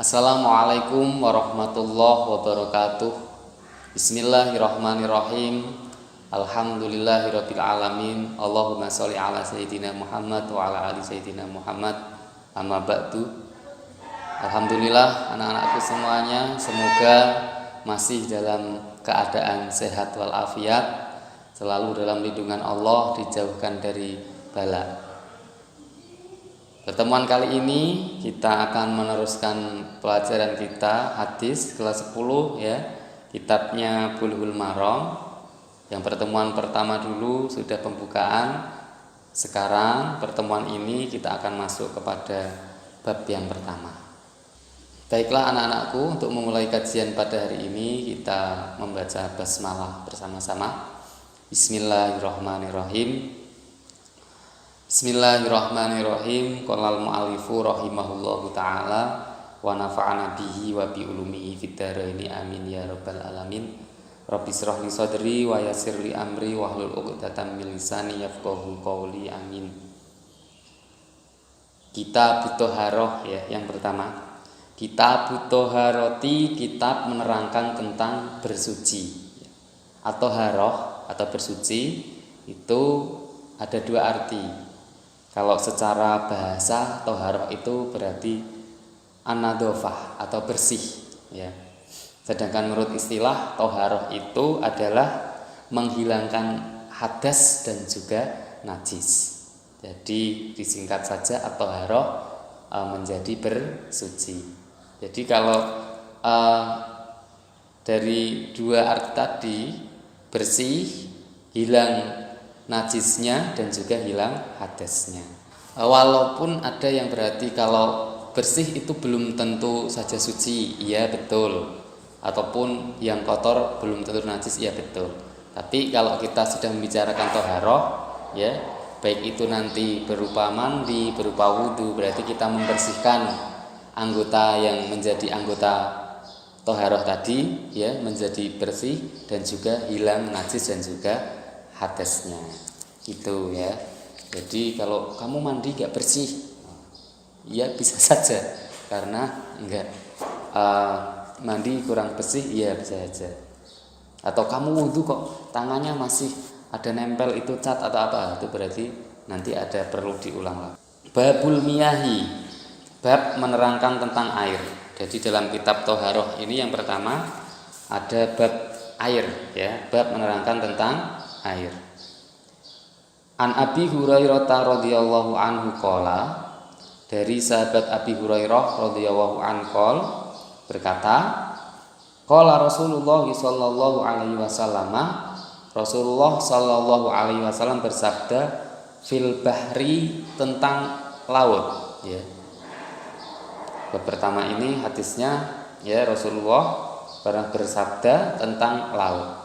Assalamualaikum warahmatullahi wabarakatuh. Bismillahirrahmanirrahim. Alhamdulillahirabbil alamin. Allahumma sholli ala sayyidina Muhammad wa ala ali sayyidina Muhammad. Amma ba'du. Alhamdulillah anak-anakku semuanya, semoga masih dalam keadaan sehat walafiat, selalu dalam lindungan Allah, dijauhkan dari bala. Pertemuan kali ini kita akan meneruskan pelajaran kita hadis kelas 10 ya, kitabnya Bulughul Maram. Yang pertemuan pertama dulu sudah pembukaan. Sekarang pertemuan ini kita akan masuk kepada bab yang pertama. Baiklah anak-anakku, untuk memulai kajian pada hari ini kita membaca basmalah bersama-sama. Bismillahirrahmanirrahim. Bismillahirrahmanirrahim. Qolal mu'allifu rahimahullahu ta'ala wa nafa'ana bihi wa bi ulumihi fid dharaini amin ya rabbal alamin. Rabbi shrah li sadri wa yassir li amri wahlul 'uqdatam min lisani yafqahu qawli amin. Kitab Thaharah ya, yang pertama. Kitab Thaharati, kitab menerangkan tentang bersuci. Atau haroh atau bersuci itu ada dua arti. Kalau secara bahasa toharoh itu berarti an-nadhofah atau bersih ya. Sedangkan menurut istilah toharoh itu adalah menghilangkan hadas dan juga najis. Jadi disingkat saja at-toharoh menjadi bersuci. Jadi kalau dari dua arti tadi, bersih, hilang najisnya dan juga hilang hadasnya. Walaupun ada yang berarti kalau bersih itu belum tentu saja suci, iya betul. Ataupun yang kotor belum tentu najis, iya betul. Tapi kalau kita sudah membicarakan toharoh, ya, baik itu nanti berupa mandi, berupa wudhu, berarti kita membersihkan anggota yang menjadi anggota toharoh tadi, ya, menjadi bersih dan juga hilang najis dan juga hadasnya itu ya. Jadi kalau kamu mandi gak bersih, ya bisa saja karena enggak mandi kurang bersih, ya bisa saja. Atau kamu wudhu kok tangannya masih ada nempel itu cat atau apa, itu berarti nanti ada perlu diulang lagi. Babul miyahi, bab menerangkan tentang air. Jadi dalam kitab Thaharah ini yang pertama ada bab air ya, bab menerangkan tentang air. An Abi Hurairah radhiyallahu anhu qala, dari sahabat Abi Hurairah radhiyallahu anhu berkata, qala Rasulullah sallallahu alaihi wasallam, Rasulullah sallallahu alaihi wasallam bersabda, fil bahri, tentang laut ya. Bab pertama ini hadisnya ya, Rasulullah pernah bersabda tentang laut.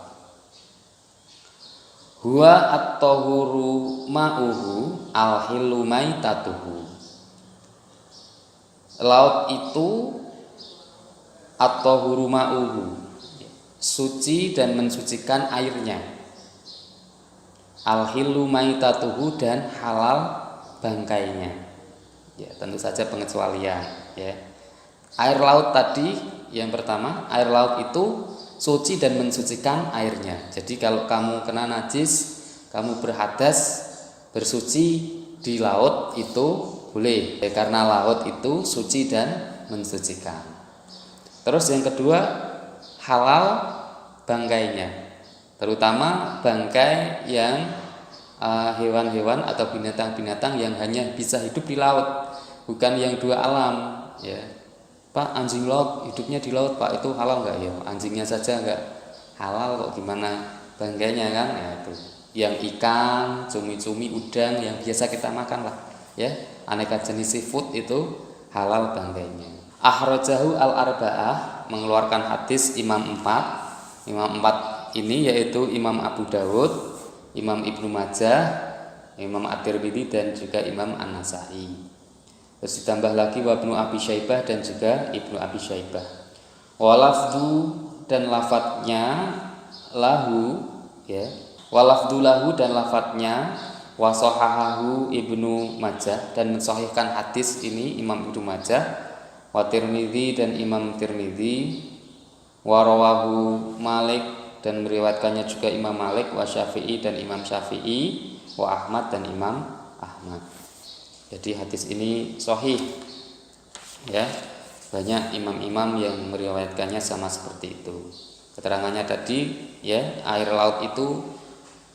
Huwa at-tahuru ma'uhu al-hillu maitatuhu. Laut itu at-tahuru ma'uhu, suci dan mensucikan airnya. Al-hillu maitatuhu, dan halal bangkainya. Ya, tentu saja pengecualian ya. Air laut tadi yang pertama, air laut itu suci dan mensucikan airnya. Jadi kalau kamu kena najis, kamu berhadas, bersuci di laut itu boleh ya, karena laut itu suci dan mensucikan. Terus yang kedua, halal bangkainya, terutama bangkai yang hewan-hewan atau binatang-binatang yang hanya bisa hidup di laut, bukan yang dua alam ya. Pak, anjing laut hidupnya di laut, Pak, itu halal nggak ya? Anjingnya saja nggak halal kok, gimana bangkainya kan? Ya itu. Yang ikan, cumi-cumi, udang yang biasa kita makan lah, ya. Aneka jenis seafood itu halal bangkainya. Akhrajahu al-arba'ah, mengeluarkan hadis Imam 4. Imam 4 ini yaitu Imam Abu Dawud, Imam Ibnu Majah, Imam At-Tirmidzi dan juga Imam An-Nasa'i. Terus ditambah lagi Ibnu Abi Syaibah dan juga Ibnu Abi Syaibah. Walafdu, dan lafadznya lahu ya. Walafdu lahu, dan lafadznya wasohahahu Ibnu Majah, dan mensahihkan hadis ini Imam Ibnu Majah wa Tirmidzi dan Imam Tirmidzi, wa rawahu Malik dan meriwayatkannya juga Imam Malik, wa Syafi'i dan Imam Syafi'i, wa Ahmad dan Imam Ahmad. Jadi hadis ini sahih. Ya, banyak imam-imam yang meriwayatkannya sama seperti itu. Keterangannya tadi, ya, air laut itu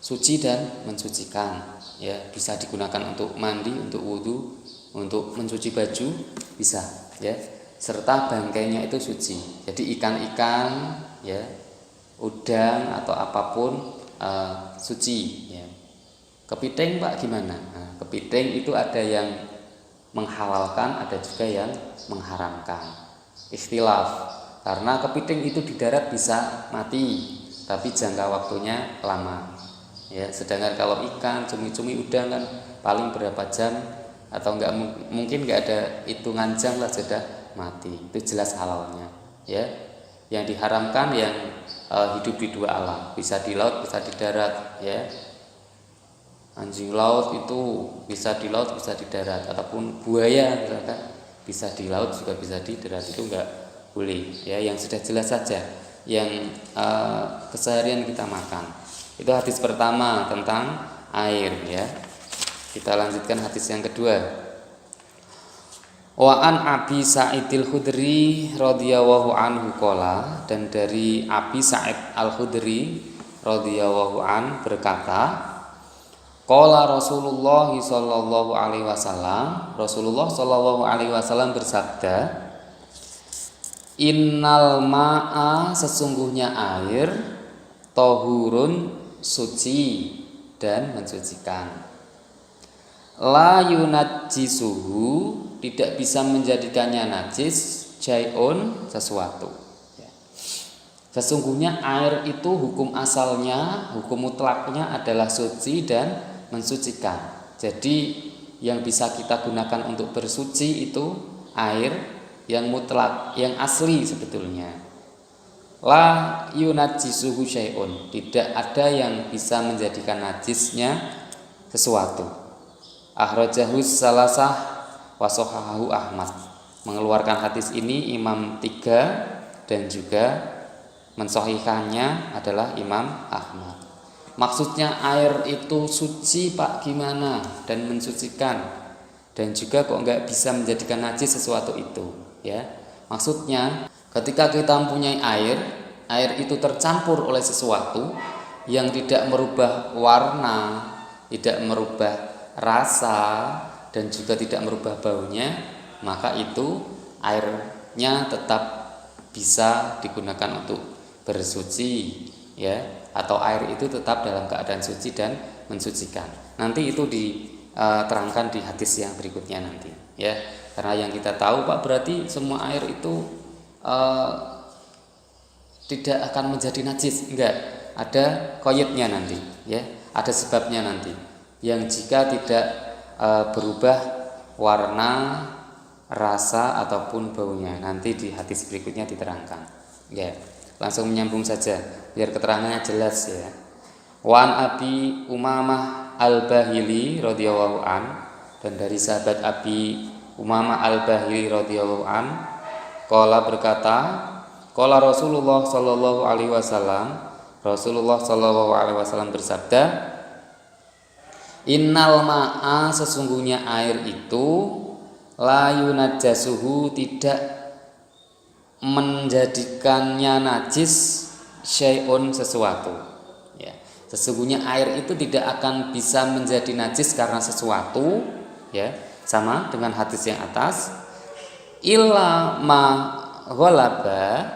suci dan mensucikan. Ya, bisa digunakan untuk mandi, untuk wudhu, untuk mencuci baju, bisa. Ya, serta bangkainya itu suci. Jadi ikan-ikan, ya, udang atau apapun suci. Ya. Kepiting Pak gimana? Nah, kepiting itu ada yang menghalalkan, ada juga yang mengharamkan. Ikhtilaf. Karena kepiting itu di darat bisa mati, tapi jangka waktunya lama. Ya, sedangkan kalau ikan, cumi-cumi, udang kan paling berapa jam atau mungkin nggak ada hitungan jam lah sudah mati. Itu jelas halalnya. Ya, yang diharamkan yang hidup di dua alam, bisa di laut, bisa di darat. Ya. Anjing laut itu bisa di laut, bisa di darat, ataupun buaya misalkan bisa di laut juga bisa di darat, itu enggak boleh. Ya, yang sudah jelas saja, yang keseharian kita makan. Itu hadis pertama tentang air. Ya, kita lanjutkan hadis yang kedua. Wa an Abi Sa'idil Khudri radhiyallahu anhu qala, dan dari Abi Sa'id Al-Khudri radhiyallahu an berkata, qala Rasulullah sallallahu alaihi wasallam, Rasulullah sallallahu alaihi wasallam bersabda, innal ma'a, sesungguhnya air, tahurun, suci dan mensucikan, la yunajjisuhu, tidak bisa menjadikannya najis, jai'un, sesuatu. Sesungguhnya air itu hukum asalnya, hukum mutlaknya adalah suci dan mensucikan. Jadi yang bisa kita gunakan untuk bersuci itu air yang mutlak, yang asli sebetulnya. La yunajjisuhu syai'un, tidak ada yang bisa menjadikan najisnya sesuatu. Akhrajahus salasah wa shahahahu Ahmad. Mengeluarkan hadis ini Imam 3 dan juga mensahihkannya adalah Imam Ahmad. Maksudnya air itu suci Pak gimana, dan mensucikan, dan juga kok nggak bisa menjadikan najis sesuatu itu. Ya, maksudnya ketika kita mempunyai air itu tercampur oleh sesuatu yang tidak merubah warna, tidak merubah rasa, dan juga tidak merubah baunya, maka itu airnya tetap bisa digunakan untuk bersuci, ya, atau air itu tetap dalam keadaan suci dan mensucikan. Nanti itu diterangkan di hadis yang berikutnya nanti, ya. Karena yang kita tahu Pak, berarti semua air itu tidak akan menjadi najis, enggak. Ada qaydnya nanti, ya. Ada sebabnya nanti. Yang jika tidak berubah warna, rasa ataupun baunya, nanti di hadis berikutnya diterangkan. Ya, langsung menyambung saja biar keterangannya jelas, ya. Wan Abi Umamah Al-Bahili radhiyallahu an, dan dari sahabat Abi Umamah Al-Bahili radhiyallahu an, qala berkata, qala Rasulullah sallallahu alaihi wasallam, Rasulullah sallallahu alaihi wasallam bersabda, innal ma'a, sesungguhnya air itu, la yunajjasuhu, tidak menjadikannya najis, syai'un, sesuatu. Ya, sesungguhnya air itu tidak akan bisa menjadi najis karena sesuatu, ya, sama dengan hadis yang atas, illa ma ghalaba,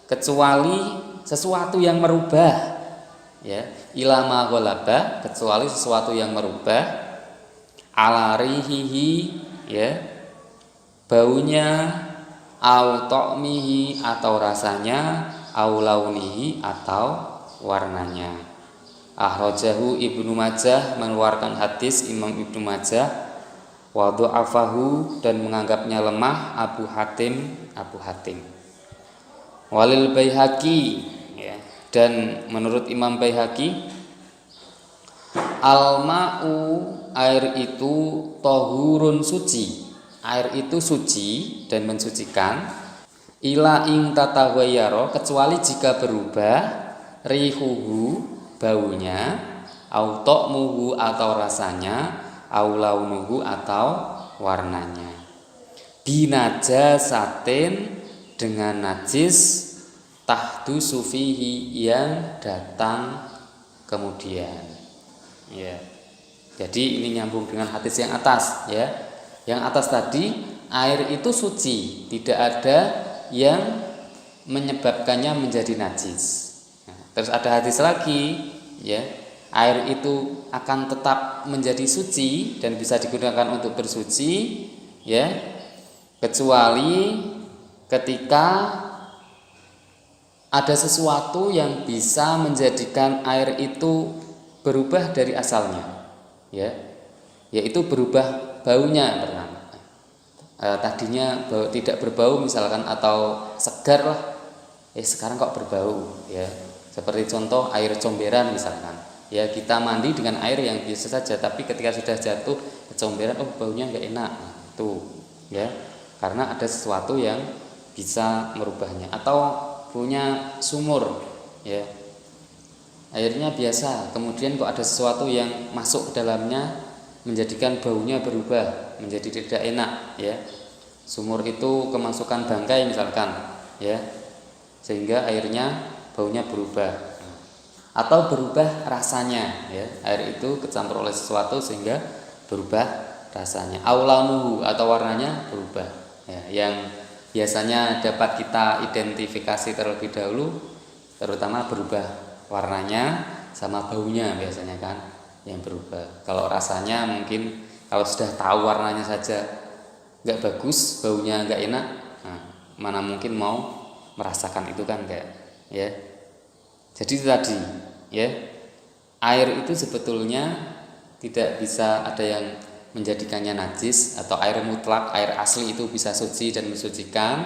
kecuali sesuatu yang merubah, ya, illa ma ghalaba, kecuali sesuatu yang merubah, ala rihihi, ya, baunya, au ta'mihi, atau rasanya, au launihi, atau warnanya. Akhrajahu Ibnu Majah, mengeluarkan hadis Imam Ibnu Majah, wa dha'afahu, dan menganggapnya lemah Abu Hatim. Walil Baihaqi, ya, dan menurut Imam Baihaqi, al-ma'u, air itu tahurun, suci, air itu suci dan mensucikan, ila ing tataghayyara, kecuali jika berubah, rihuhu, baunya, au ta'muhu, atau rasanya, au launuhu, atau warnanya, binajasatin, dengan najis, tahdu sufihi, yang datang kemudian. Ya. Jadi ini nyambung dengan hadis yang atas, ya. Yang atas tadi, air itu suci, tidak ada yang menyebabkannya menjadi najis. Nah, terus ada hadis lagi, ya. Air itu akan tetap menjadi suci dan bisa digunakan untuk bersuci, ya. Kecuali ketika ada sesuatu yang bisa menjadikan air itu berubah dari asalnya, ya, yaitu berubah baunya pertama. Tadinya tidak berbau misalkan, atau segar lah, sekarang kok berbau, ya. Seperti contoh air comberan misalkan, ya, kita mandi dengan air yang biasa saja, tapi ketika sudah jatuh ke comberan, baunya nggak enak, tuh, ya, karena ada sesuatu yang bisa merubahnya. Atau punya sumur, ya, airnya biasa, kemudian kok ada sesuatu yang masuk ke dalamnya menjadikan baunya berubah menjadi tidak enak, ya. Sumur itu kemasukan bangkai misalkan, ya, sehingga airnya baunya berubah, atau berubah rasanya, ya, air itu kecampur oleh sesuatu sehingga berubah rasanya, aulanuhu, atau warnanya berubah, ya, yang biasanya dapat kita identifikasi terlebih dahulu, terutama berubah warnanya sama baunya biasanya kan yang berubah. Kalau rasanya mungkin kalau sudah tahu warnanya saja nggak bagus, baunya nggak enak, nah, mana mungkin mau merasakan itu kan, enggak, ya. Jadi itu tadi, ya, air itu sebetulnya tidak bisa ada yang menjadikannya najis, atau air mutlak, air asli itu bisa suci dan mensucikan.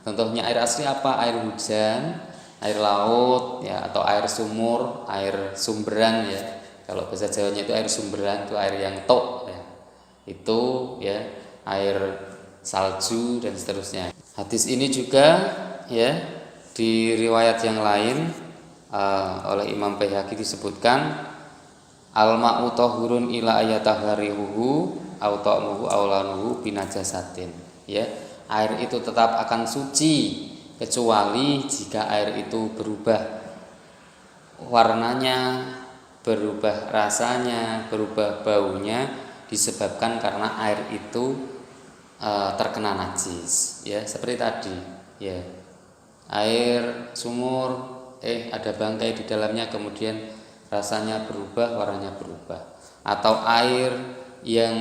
Contohnya air asli apa? Air hujan, air laut, ya, atau air sumur, air sumberan, ya. Kalau bahasa Jawanya itu air sumberan, itu air yang tok, ya. Itu, ya, air salju dan seterusnya. Hadis ini juga, ya, di riwayat yang lain oleh Imam Baihaqi disebutkan, al-ma'u tahurun ila ayataharihuhu au ta'muhu aw lanuhu binajasatin, ya, air itu tetap akan suci kecuali jika air itu berubah warnanya, berubah rasanya, berubah baunya, disebabkan karena air itu terkena najis, ya, seperti tadi, ya, air sumur ada bangkai di dalamnya, kemudian rasanya berubah, warnanya berubah. Atau air yang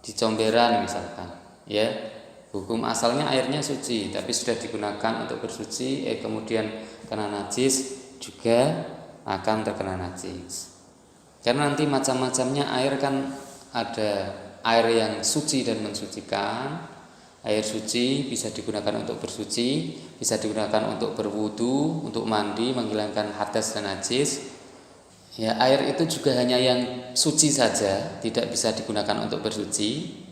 di comberan misalkan, ya, hukum asalnya airnya suci, tapi sudah digunakan untuk bersuci, kemudian kena najis, juga akan terkena najis. Karena nanti macam-macamnya air kan, ada air yang suci dan mensucikan. Air suci bisa digunakan untuk bersuci, bisa digunakan untuk berwudu, untuk mandi, menghilangkan hadas dan najis. Ya, air itu juga hanya yang suci saja, tidak bisa digunakan untuk bersuci.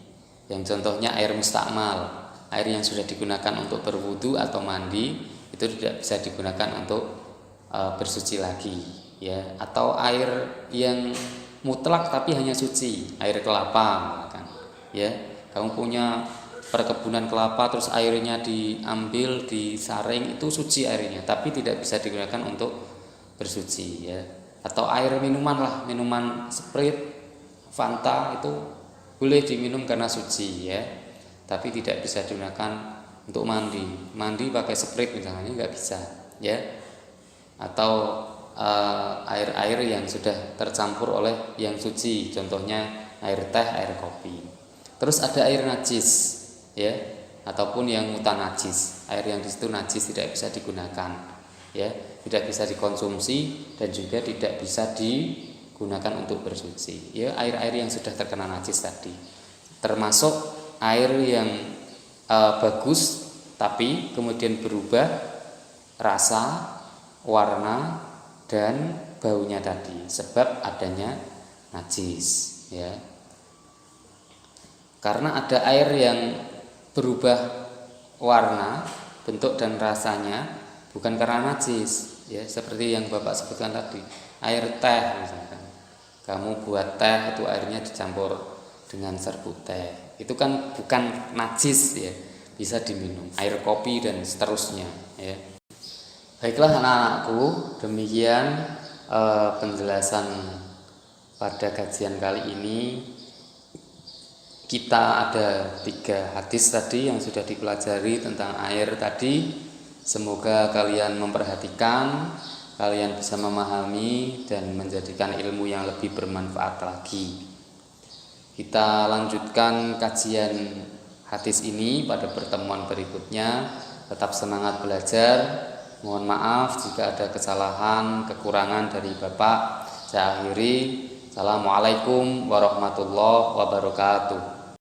Yang contohnya air mustakmal, air yang sudah digunakan untuk berwudu atau mandi, itu tidak bisa digunakan untuk bersuci lagi, ya. Atau air yang mutlak tapi hanya suci, air kelapa kan, ya. Kamu punya perkebunan kelapa, terus airnya diambil, disaring, itu suci airnya, tapi tidak bisa digunakan untuk bersuci, ya. Atau air minuman lah, minuman Sprite, Fanta, itu boleh diminum karena suci, ya, tapi tidak bisa digunakan untuk mandi pakai Sprite misalnya, nggak bisa, ya. Atau air-air yang sudah tercampur oleh yang suci, contohnya air teh, air kopi. Terus ada air najis, ya, ataupun yang mutanajis, air yang di situ najis, tidak bisa digunakan, ya, tidak bisa dikonsumsi dan juga tidak bisa digunakan untuk bersuci, ya, air-air yang sudah terkena najis tadi. Termasuk air yang bagus tapi kemudian berubah rasa, warna dan baunya tadi sebab adanya najis, ya. Karena ada air yang berubah warna, bentuk dan rasanya bukan karena najis, ya, seperti yang Bapak sebutkan tadi. Air teh misalkan. Kamu buat teh itu airnya dicampur dengan serbuk teh. Itu kan bukan najis, ya. Bisa diminum. Air kopi dan seterusnya, ya. Baiklah anak-anakku, demikian penjelasan pada kajian kali ini. Kita ada 3 hadis tadi yang sudah dipelajari tentang air tadi. Semoga kalian memperhatikan, kalian bisa memahami dan menjadikan ilmu yang lebih bermanfaat lagi. Kita lanjutkan kajian hadis ini pada pertemuan berikutnya. Tetap semangat belajar. Mohon maaf jika ada kesalahan, kekurangan dari Bapak. Saya akhiri. Assalamualaikum warahmatullahi wabarakatuh.